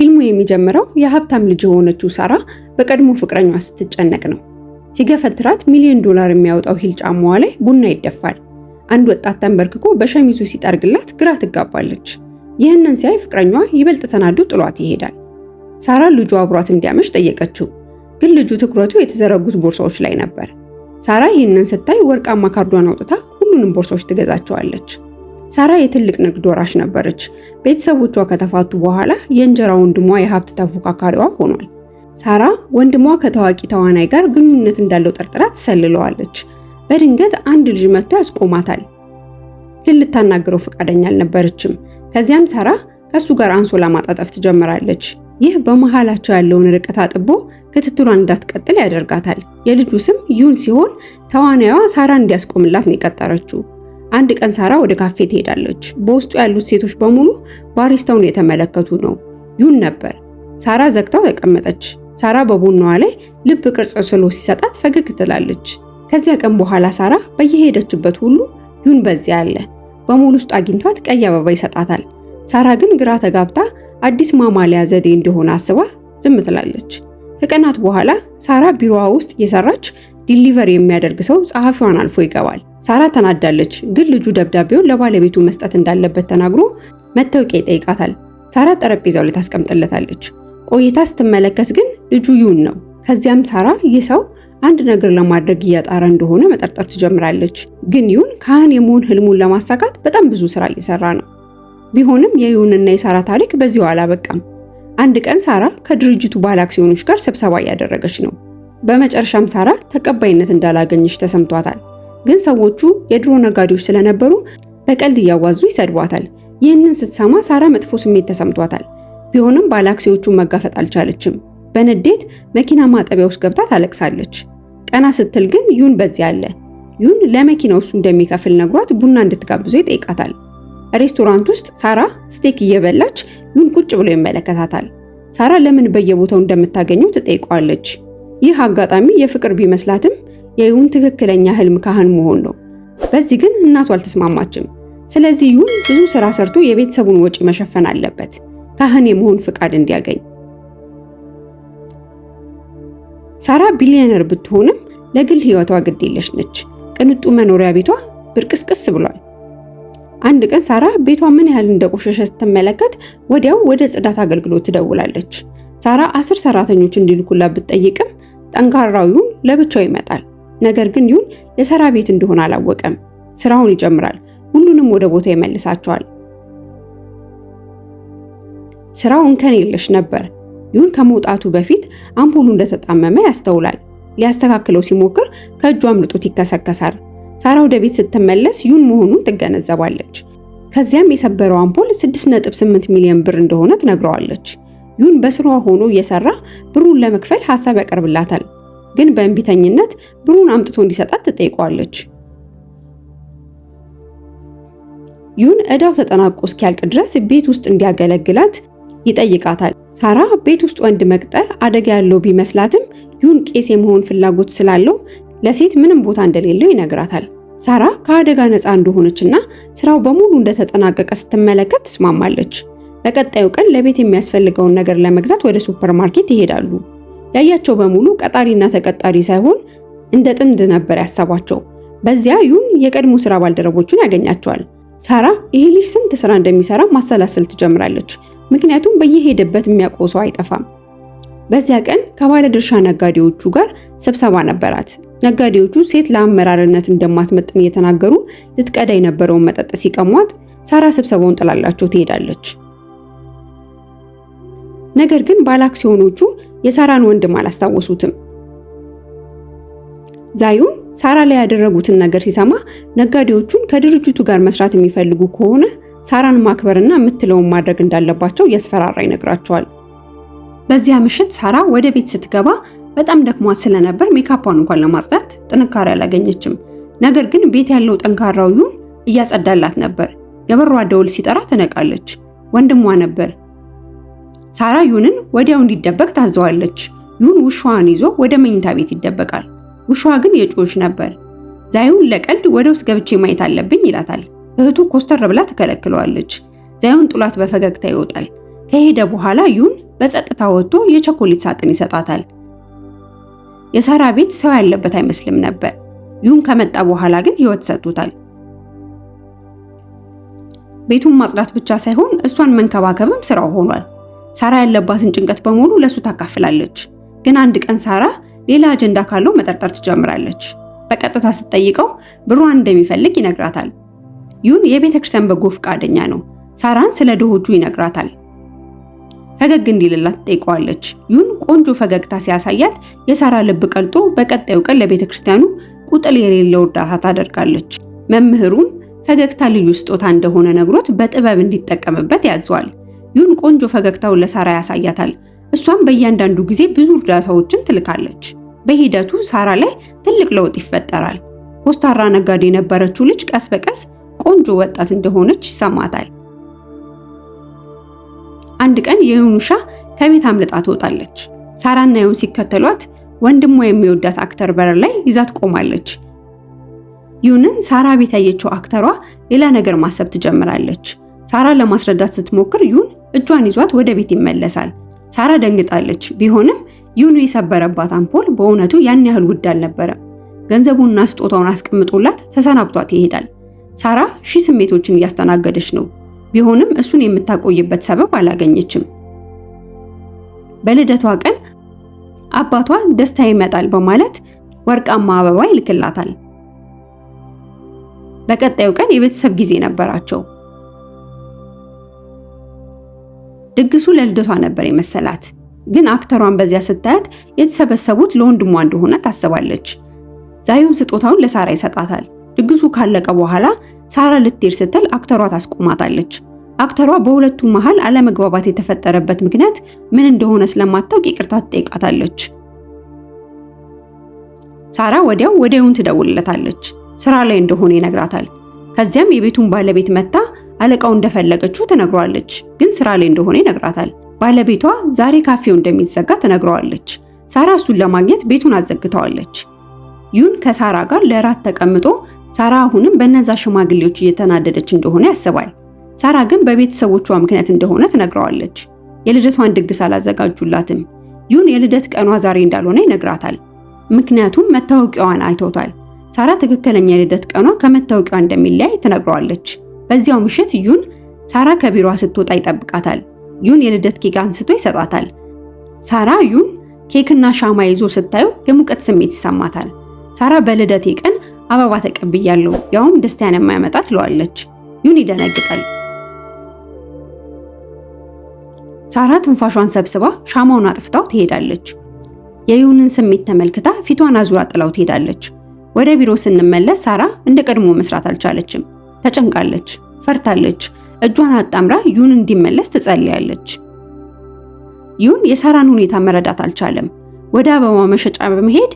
ፊልሙ የሚጀምረው የሀብታም ልጅ የሆነችው ሳራ በቀድሞ ፍቅረኛዋ ስትጨነቅ ነው። ሲገፈትራት $1,000,000 የሚያወጣው ሂል ጫማዋ ላይ ቡና ይደፋል። አንድ ወጣት ተንበርክኮ በሸሚዙ ሲጠርግላት ግራ ትጋባለች። ይህንን ሲያይ ፍቅረኛዋ ይበልጥ ተናዶ ጥሏት ይሄዳል። ሳራ ልጁ አብሯት እንዲያመሽ ጠየቀችው፣ ግን ልጁ ትኩረቱ የተዘረጉት ቦርሳዎች ላይ ነበር። ሳራ ይህንን ስታይ ወርቃማ ካርዷን አውጥታ ሁሉንም ቦርሳዎች ትገዛቸዋለች። ሳራ የትልቅ ንግድ ወራሽ ነበረች። ቤተሰቦቿ ከተፋቱ በኋላ የእንጀራ ወንድሟ የሀብት ተፎካካሪዋ ሆኗል። ሳራ ወንድሟ ከታዋቂ ተዋናይ ጋር ግንኙነት እንዳለው ጠርጥራ ትሰልለዋለች። በድንገት አንድ ልጅ መጥቶ ያስቆማታል፣ ግን ልታናግረው ፈቃደኛ አልነበረችም። ከዚያም ሳራ ከሱ ጋር አንሶላ ማጣጠፍ ትጀምራለች። ይህ በመሃላቸው ያለውን ርቀት አጥቦ ክትትሏን እንዳትቀጥል ያደርጋታል። የልጁ ስም ዩን ሲሆን ተዋናይዋ ሳራ እንዲያስቆምላት ነው የቀጠረችው። አንድ ቀን ሳራ ወደ ካፌ ትሄዳለች። በውስጡ ያሉት ሴቶች በሙሉ ባሪስታውን የተመለከቱ ነው። ዩን ነበር። ሳራ ዘግታው ተቀመጠች። ሳራ በቡናዋ ላይ ልብ ቅርጽ ስሎ ሲሰጣት ፈገግ ትላለች። ከዚያ ቀን በኋላ ሳራ በየሄደችበት ሁሉ ዩን በዚያ አለ። በሙሉ ውስጥ አግኝቷት ቀይ አበባ ይሰጣታል። ሳራ ግን ግራ ተጋብታ አዲስ ማማለያ ዘዴ እንደሆነ አስባ ዝም ትላለች። ከቀናት በኋላ ሳራ ቢሮዋ ውስጥ እየሰራች ዲሊቨሪ የሚያደርግ ሰው ጸሐፊዋን አልፎ ይገባል። ሳራ ተናዳለች፣ ግን ልጁ ደብዳቤውን ለባለቤቱ መስጠት እንዳለበት ተናግሮ መታወቂያ ይጠይቃታል። ሳራ ጠረጴዛው ላይ ታስቀምጥለታለች። ቆይታ ስትመለከት ግን ልጁ ዩን ነው። ከዚያም ሳራ ይህ ሰው አንድ ነገር ለማድረግ እያጣረ እንደሆነ መጠርጠር ትጀምራለች። ግን ዩን ካህን የመሆን ህልሙን ለማሳካት በጣም ብዙ ስራ እየሰራ ነው። ቢሆንም የዩንና የሳራ ታሪክ በዚሁ አላበቃም። አንድ ቀን ሳራ ከድርጅቱ ባለ አክሲዮኖች ጋር ስብሰባ እያደረገች ነው። በመጨረሻም ሳራ ተቀባይነት እንዳላገኘች ተሰምቷታል። ግን ሰዎቹ የድሮ ነጋዴዎች ስለነበሩ በቀልድ እያዋዙ ይሰድቧታል። ይህንን ስትሰማ ሳራ መጥፎ ስሜት ተሰምቷታል። ቢሆንም ባለ አክሲዮቹን መጋፈጥ አልቻለችም። በንዴት መኪና ማጠቢያ ውስጥ ገብታ ታለቅሳለች። ቀና ስትል ግን ዩን በዚያ አለ። ዩን ለመኪናው እሱ እንደሚከፍል ነግሯት ቡና እንድትጋብዞ ይጠይቃታል። ሬስቶራንት ውስጥ ሳራ ስቴክ እየበላች ዩን ቁጭ ብሎ ይመለከታታል። ሳራ ለምን በየቦታው እንደምታገኘው ትጠይቀዋለች። ይህ አጋጣሚ የፍቅር ቢመስላትም የዩን ትክክለኛ ህልም ካህን መሆን ነው። በዚህ ግን እናቱ አልተስማማችም። ስለዚህ ዩን ብዙ ስራ ሰርቶ የቤተሰቡን ወጪ መሸፈን አለበት ካህን የመሆን ፍቃድ እንዲያገኝ። ሳራ ቢሊዮነር ብትሆንም ለግል ህይወቷ ግድ የለሽ ነች። ቅንጡ መኖሪያ ቤቷ ብርቅስቅስ ብሏል። አንድ ቀን ሳራ ቤቷ ምን ያህል እንደቆሸሸ ስትመለከት ወዲያው ወደ ጽዳት አገልግሎት ትደውላለች። ሳራ 10 ሰራተኞች እንዲልኩላት ብትጠይቅም ጠንካራው ዩን ለብቻው ይመጣል። ነገር ግን ዩን የሳራ ቤት እንደሆነ አላወቀም። ስራውን ይጀምራል። ሁሉንም ወደ ቦታ ይመልሳቸዋል። ስራው እንከን የለሽ ነበር። ዩን ከመውጣቱ በፊት አምፖሉ እንደተጣመመ ያስተውላል። ሊያስተካክለው ሲሞክር ከእጁ አምልጦት ይከሰከሳል። ሳራ ወደ ቤት ስትመለስ ዩን መሆኑን ትገነዘባለች። ከዚያም የሰበረው አምፖል 6.8 ሚሊዮን ብር እንደሆነ ትነግረዋለች። ዩን በስራዋ ሆኖ እየሰራ ብሩን ለመክፈል ሐሳብ ያቀርብላታል። ግን በእንቢተኝነት ብሩን አምጥቶ እንዲሰጣት ትጠይቀዋለች። ዩን እዳው ተጠናቆ እስኪያልቅ ድረስ ቤት ውስጥ እንዲያገለግላት ይጠይቃታል። ሳራ ቤት ውስጥ ወንድ መቅጠር አደጋ ያለው ቢመስላትም ዩን ቄስ የመሆን ፍላጎት ስላለው ለሴት ምንም ቦታ እንደሌለው ይነግራታል። ሳራ ከአደጋ ነፃ እንደሆነችና ስራው በሙሉ እንደተጠናቀቀ ስትመለከት ትስማማለች። በቀጣዩ ቀን ለቤት የሚያስፈልገውን ነገር ለመግዛት ወደ ሱፐርማርኬት ይሄዳሉ። ያያቸው በሙሉ ቀጣሪና ተቀጣሪ ሳይሆን እንደ ጥንድ ነበር ያሰባቸው። በዚያ ዩን የቀድሞ ስራ ባልደረቦቹን ያገኛቸዋል። ሳራ ይሄ ልጅ ስንት ስራ እንደሚሰራ ማሰላሰል ትጀምራለች። ምክንያቱም በየሄደበት የሚያውቀው ሰው አይጠፋም። በዚያ ቀን ከባለድርሻ ነጋዴዎቹ ጋር ስብሰባ ነበራት። ነጋዴዎቹ ሴት ለአመራርነት እንደማትመጥን እየተናገሩ ልትቀዳ የነበረውን መጠጥ ሲቀሟት ሳራ ስብሰባውን ጥላላቸው ትሄዳለች። ነገር ግን ባለአክሲዮኖቹ የሳራን ወንድም አላስታወሱትም። ዛዩን ሳራ ላይ ያደረጉትን ነገር ሲሰማ ነጋዴዎቹን ከድርጅቱ ጋር መስራት የሚፈልጉ ከሆነ ሳራን ማክበርና የምትለውን ማድረግ እንዳለባቸው እያስፈራራ ይነግራቸዋል። በዚያ ምሽት ሳራ ወደ ቤት ስትገባ በጣም ደክሟት ስለነበር ሜካፓን እንኳን ለማጽዳት ጥንካሬ አላገኘችም። ነገር ግን ቤት ያለው ጠንካራው ዩን እያጸዳላት ነበር። የበሯ ደውል ሲጠራ ትነቃለች። ወንድሟ ነበር። ሳራ ዩንን ወዲያው እንዲደበቅ ታዘዋለች። ዩን ውሻዋን ይዞ ወደ መኝታ ቤት ይደበቃል። ውሻዋ ግን የጮች ነበር። ዛዩን ለቀልድ ወደ ውስጥ ገብቼ ማየት አለብኝ ይላታል። እህቱ ኮስተር ብላ ትከለክለዋለች። ዛዩን ጥላት በፈገግታ ይወጣል። ከሄደ በኋላ ዩን በጸጥታ ወጥቶ የቸኮሌት ሳጥን ይሰጣታል። የሳራ ቤት ሰው ያለበት አይመስልም ነበር። ዩን ከመጣ በኋላ ግን ህይወት ሰጥቶታል። ቤቱን ማጽዳት ብቻ ሳይሆን እሷን መንከባከብም ስራው ሆኗል። ሳራ ያለባትን ጭንቀት በሙሉ ለሱ ታካፍላለች። ግን አንድ ቀን ሳራ ሌላ አጀንዳ ካለው መጠርጠር ትጀምራለች። በቀጥታ ስትጠይቀው ብሯን እንደሚፈልግ ይነግራታል። ዩን የቤተክርስቲያን በጎ ፈቃደኛ ነው። ሳራን ስለ ድሆቹ ይነግራታል። ፈገግ እንዲልላት ትጠይቀዋለች። ዩን ቆንጆ ፈገግታ ሲያሳያት የሳራ ልብ ቀልጦ በቀጣዩ ቀን ለቤተክርስቲያኑ ቁጥር የሌለው እርዳታ ታደርጋለች። መምህሩም ፈገግታ ልዩ ስጦታ እንደሆነ ነግሮት በጥበብ እንዲጠቀምበት ያዘዋል። ዩን ቆንጆ ፈገግታውን ለሳራ ያሳያታል። እሷም በእያንዳንዱ ጊዜ ብዙ እርዳታዎችን ትልካለች። በሂደቱ ሳራ ላይ ትልቅ ለውጥ ይፈጠራል። ኮስታራ ነጋዴ የነበረችው ልጅ ቀስ በቀስ ቆንጆ ወጣት እንደሆነች ይሰማታል። አንድ ቀን የዩን ውሻ ከቤት አምልጣ ትወጣለች። ሳራና ዩን ሲከተሏት ወንድሟ የሚወዳት አክተር በር ላይ ይዛት ቆማለች። ዩንን ሳራ ቤት ያየችው አክተሯ ሌላ ነገር ማሰብ ትጀምራለች። ሳራ ለማስረዳት ስትሞክር ዩን እጇን ይዟት ወደ ቤት ይመለሳል። ሳራ ደንግጣለች። ቢሆንም ዩን የሰበረባት አምፖል በእውነቱ ያን ያህል ውድ አልነበረም። ገንዘቡንና ስጦታውን አስቀምጦላት ተሰናብቷት ይሄዳል። ሳራ ሺህ ስሜቶችን እያስተናገደች ነው። ቢሆንም እሱን የምታቆይበት ሰበብ አላገኘችም። በልደቷ ቀን አባቷ ደስታ ይመጣል በማለት ወርቃማ አበባ ይልክላታል። በቀጣዩ ቀን የቤተሰብ ጊዜ ነበራቸው። ድግሱ ለልደቷ ነበር የመሰላት። ግን አክተሯን በዚያ ስታያት የተሰበሰቡት ለወንድሟ እንደሆነ ታስባለች። ዛዩም ስጦታውን ለሳራ ይሰጣታል። ድግሱ ካለቀ በኋላ ሳራ ልትሄድ ስትል አክተሯ ታስቆማታለች። አክተሯ በሁለቱ መሃል አለመግባባት የተፈጠረበት ምክንያት ምን እንደሆነ ስለማታውቅ ይቅርታ ትጠይቃታለች። ሳራ ወዲያው ወደ ዩን ትደውልለታለች። ስራ ላይ እንደሆነ ይነግራታል። ከዚያም የቤቱን ባለቤት መጣ አለቃው እንደፈለገችው ትነግሯለች። ግን ስራ ላይ እንደሆነ ይነግራታል። ባለቤቷ ዛሬ ካፌው እንደሚዘጋ ትነግረዋለች። ሳራ እሱን ለማግኘት ቤቱን አዘግተዋለች። ዩን ከሳራ ጋር ለራት ተቀምጦ ሳራ አሁንም በእነዛ ሽማግሌዎች እየተናደደች እንደሆነ ያስባል። ሳራ ግን በቤተሰቦቿ ምክንያት እንደሆነ ትነግረዋለች። የልደቷን ድግስ አላዘጋጁላትም። ዩን የልደት ቀኗ ዛሬ እንዳልሆነ ይነግራታል። ምክንያቱም መታወቂያዋን አይተውታል። ሳራ ትክክለኛ የልደት ቀኗ ከመታወቂያዋ እንደሚለያይ ትነግረዋለች። በዚያው ምሽት ዩን ሳራ ከቢሮዋ ስትወጣ ይጠብቃታል። ዩን የልደት ኬክ አንስቶ ይሰጣታል። ሳራ ዩን ኬክና ሻማ ይዞ ስታዩ የሙቀት ስሜት ይሰማታል። ሳራ በልደቴ ቀን አበባ ተቀብያለሁ፣ ያውም ደስታን የማያመጣ ትለዋለች። ዩን ይደነግጣል። ሳራ ትንፋሿን ሰብስባ ሻማውን አጥፍታው ትሄዳለች። የዩንን ስሜት ተመልክታ ፊቷን አዙራ ጥላው ትሄዳለች። ወደ ቢሮ ስንመለስ ሳራ እንደ ቀድሞ መስራት አልቻለችም። ተጨንቃለች፣ ፈርታለች። እጇን አጣምራ ዩን እንዲመለስ ትጸልያለች። ዩን የሳራን ሁኔታ መረዳት አልቻለም። ወደ አበባ መሸጫ በመሄድ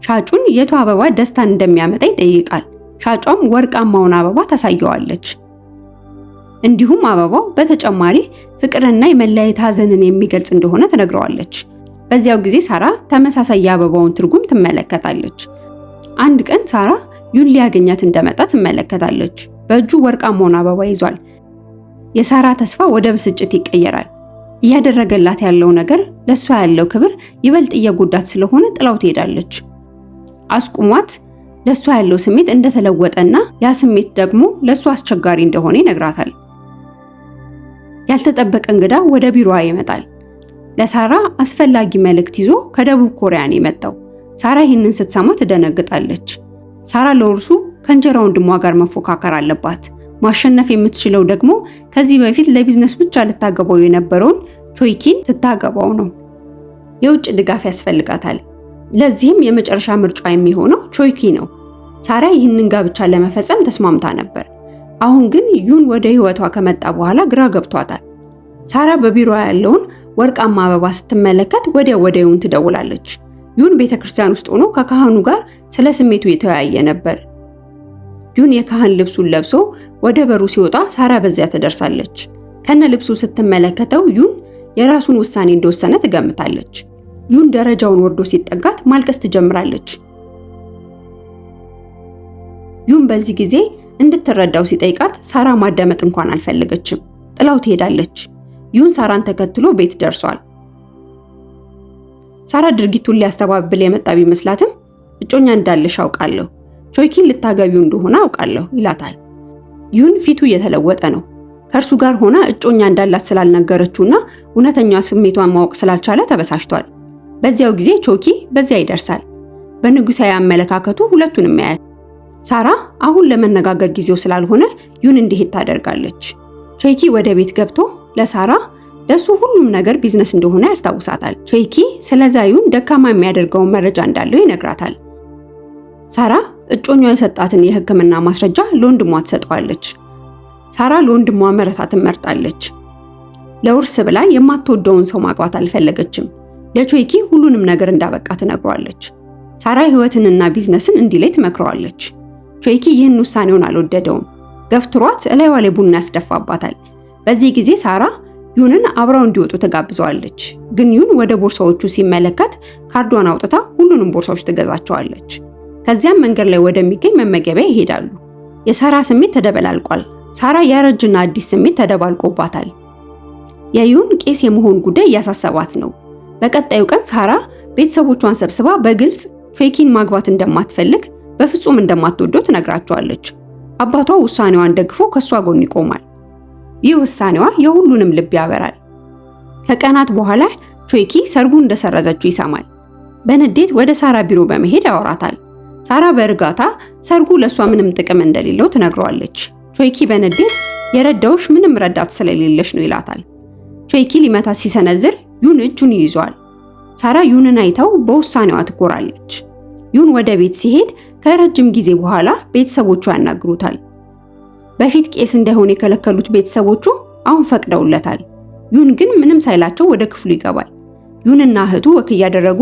ሻጩን የቱ አበባ ደስታን እንደሚያመጣ ይጠይቃል። ሻጯም ወርቃማውን አበባ ታሳየዋለች። እንዲሁም አበባው በተጨማሪ ፍቅርና የመለያየት ሐዘንን የሚገልጽ እንደሆነ ትነግረዋለች። በዚያው ጊዜ ሳራ ተመሳሳይ የአበባውን ትርጉም ትመለከታለች። አንድ ቀን ሳራ ዩን ሊያገኛት እንደመጣ ትመለከታለች። በእጁ ወርቃማውን አበባ ይዟል። የሳራ ተስፋ ወደ ብስጭት ይቀየራል። እያደረገላት ያለው ነገር ለሷ ያለው ክብር ይበልጥ እየጎዳት ስለሆነ ጥላው ትሄዳለች። አስቁሟት ለሷ ያለው ስሜት እንደተለወጠና ያ ስሜት ደግሞ ለሷ አስቸጋሪ እንደሆነ ይነግራታል። ያልተጠበቀ እንግዳ ወደ ቢሮዋ ይመጣል። ለሳራ አስፈላጊ መልእክት ይዞ ከደቡብ ኮሪያ ነው የመጣው። ሳራ ይህንን ስትሰማ ትደነግጣለች። ሳራ ለውርሱ ከእንጀራ ወንድሟ ጋር መፎካከር አለባት። ማሸነፍ የምትችለው ደግሞ ከዚህ በፊት ለቢዝነስ ብቻ ልታገባው የነበረውን ቾይኪን ስታገባው ነው። የውጭ ድጋፍ ያስፈልጋታል። ለዚህም የመጨረሻ ምርጫ የሚሆነው ቾይኪ ነው። ሳራ ይህንን ጋብቻ ለመፈጸም ተስማምታ ነበር። አሁን ግን ዩን ወደ ህይወቷ ከመጣ በኋላ ግራ ገብቷታል። ሳራ በቢሮዋ ያለውን ወርቃማ አበባ ስትመለከት ወደ ዩን ትደውላለች። ዩን ቤተክርስቲያን ውስጥ ሆኖ ከካህኑ ጋር ስለ ስሜቱ የተወያየ ነበር። ዩን የካህን ልብሱን ለብሶ ወደ በሩ ሲወጣ ሳራ በዚያ ትደርሳለች። ከነ ልብሱ ስትመለከተው ዩን የራሱን ውሳኔ እንደወሰነ ትገምታለች። ዩን ደረጃውን ወርዶ ሲጠጋት ማልቀስ ትጀምራለች። ዩን በዚህ ጊዜ እንድትረዳው ሲጠይቃት ሳራ ማዳመጥ እንኳን አልፈለገችም። ጥላው ትሄዳለች። ዩን ሳራን ተከትሎ ቤት ደርሷል። ሳራ ድርጊቱን ሊያስተባብል የመጣ ቢመስላትም እጮኛ እንዳለሽ አውቃለሁ፣ ቾይኪን ልታገቢው እንደሆነ አውቃለሁ ይላታል። ዩን ፊቱ እየተለወጠ ነው። ከእርሱ ጋር ሆና እጮኛ እንዳላት ስላልነገረችውና እውነተኛ ስሜቷን ማወቅ ስላልቻለ ተበሳጭቷል። በዚያው ጊዜ ቾኪ በዚያ ይደርሳል። በንጉሳዊ አመለካከቱ ሁለቱንም ያያል። ሳራ አሁን ለመነጋገር ጊዜው ስላልሆነ ዩን እንዲሄድ ታደርጋለች። ቾይኪ ወደ ቤት ገብቶ ለሳራ ለሱ ሁሉም ነገር ቢዝነስ እንደሆነ ያስታውሳታል። ቾይኪ ስለዛ ዩን ደካማ የሚያደርገውን መረጃ እንዳለው ይነግራታል። ሳራ እጮኛዋ የሰጣትን የሕክምና ማስረጃ ለወንድሟ ትሰጠዋለች። ሳራ ለወንድሟ መረታትን መርጣለች። ለውርስ ብላ የማትወደውን ሰው ማግባት አልፈለገችም። ለቾይኪ ሁሉንም ነገር እንዳበቃ ትነግሯለች። ሳራ ህይወትንና ቢዝነስን እንዲለይ ትመክረዋለች። ቾይኪ ይህን ውሳኔውን አልወደደውም። ገፍትሯት እላይዋ ላይ ቡና ያስደፋባታል። በዚህ ጊዜ ሳራ ዩንን አብረው እንዲወጡ ተጋብዘዋለች። ግን ዩን ወደ ቦርሳዎቹ ሲመለከት ካርዷን አውጥታ ሁሉንም ቦርሳዎች ትገዛቸዋለች። ከዚያም መንገድ ላይ ወደሚገኝ መመገቢያ ይሄዳሉ። የሳራ ስሜት ተደበላልቋል። ሳራ ያረጅና አዲስ ስሜት ተደባልቆባታል። የዩን ቄስ የመሆን ጉዳይ እያሳሰባት ነው። በቀጣዩ ቀን ሳራ ቤተሰቦቿን ሰብስባ በግልጽ ቾይኪን ማግባት እንደማትፈልግ በፍጹም እንደማትወደው ትነግራቸዋለች። አባቷ ውሳኔዋን ደግፎ ከሷ ጎን ይቆማል። ይህ ውሳኔዋ የሁሉንም ልብ ያበራል። ከቀናት በኋላ ቾይኪ ሰርጉ እንደሰረዘችው ይሰማል። በንዴት ወደ ሳራ ቢሮ በመሄድ ያወራታል። ሳራ በእርጋታ ሰርጉ ለሷ ምንም ጥቅም እንደሌለው ትነግረዋለች። ቾይኪ በንዴት የረዳውሽ ምንም ረዳት ስለሌለሽ ነው ይላታል። ቾይኪ ሊመታት ሲሰነዝር ዩን እጁን ይይዟል። ሳራ ዩንን አይተው በውሳኔዋ ትኮራለች። ዩን ወደ ቤት ሲሄድ ከረጅም ጊዜ በኋላ ቤተሰቦቹ ያናግሩታል። በፊት ቄስ እንዳይሆን የከለከሉት ቤተሰቦቹ አሁን ፈቅደውለታል። ዩን ግን ምንም ሳይላቸው ወደ ክፍሉ ይገባል። ዩንና እህቱ ወክ እያደረጉ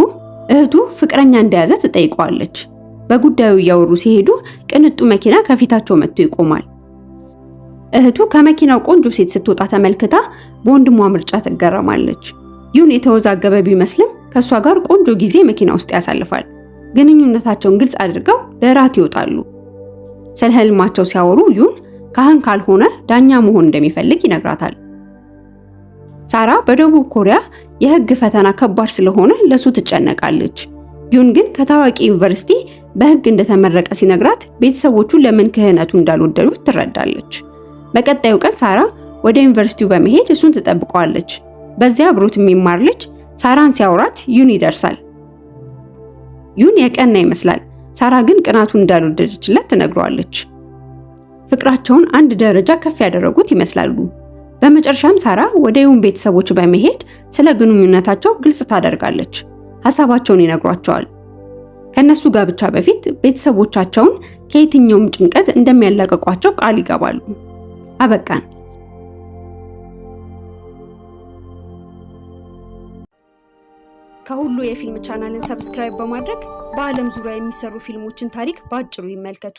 እህቱ ፍቅረኛ እንደያዘ ትጠይቀዋለች። በጉዳዩ እያወሩ ሲሄዱ ቅንጡ መኪና ከፊታቸው መጥቶ ይቆማል። እህቱ ከመኪናው ቆንጆ ሴት ስትወጣ ተመልክታ በወንድሟ ምርጫ ትገረማለች። ዩን የተወዛገበ ቢመስልም ከሷ ጋር ቆንጆ ጊዜ መኪና ውስጥ ያሳልፋል። ግንኙነታቸውን ግልጽ አድርገው ለራት ይወጣሉ። ስለ ህልማቸው ሲያወሩ ዩን ካህን ካልሆነ ዳኛ መሆን እንደሚፈልግ ይነግራታል። ሳራ በደቡብ ኮሪያ የህግ ፈተና ከባድ ስለሆነ ለሱ ትጨነቃለች። ዩን ግን ከታዋቂ ዩኒቨርሲቲ በህግ እንደተመረቀ ሲነግራት ቤተሰቦቹ ለምን ክህነቱ እንዳልወደዱት ትረዳለች። በቀጣዩ ቀን ሳራ ወደ ዩኒቨርሲቲው በመሄድ እሱን ትጠብቀዋለች። በዚያ አብሮት የሚማር ልጅ ሳራን ሲያወራት ዩን ይደርሳል። ዩን የቀና ይመስላል። ሳራ ግን ቅናቱን እንዳልወደደችለት ትነግረዋለች። ፍቅራቸውን አንድ ደረጃ ከፍ ያደረጉት ይመስላሉ። በመጨረሻም ሳራ ወደ ዩን ቤተሰቦች በመሄድ ስለ ግንኙነታቸው ግልጽ ታደርጋለች። ሐሳባቸውን ይነግሯቸዋል። ከነሱ ጋብቻ በፊት ቤተሰቦቻቸውን ከየትኛውም ጭንቀት እንደሚያላቀቋቸው ቃል ይገባሉ። አበቃን። ከሁሉ የፊልም ቻናልን ሰብስክራይብ በማድረግ በዓለም ዙሪያ የሚሰሩ ፊልሞችን ታሪክ በአጭሩ ይመልከቱ።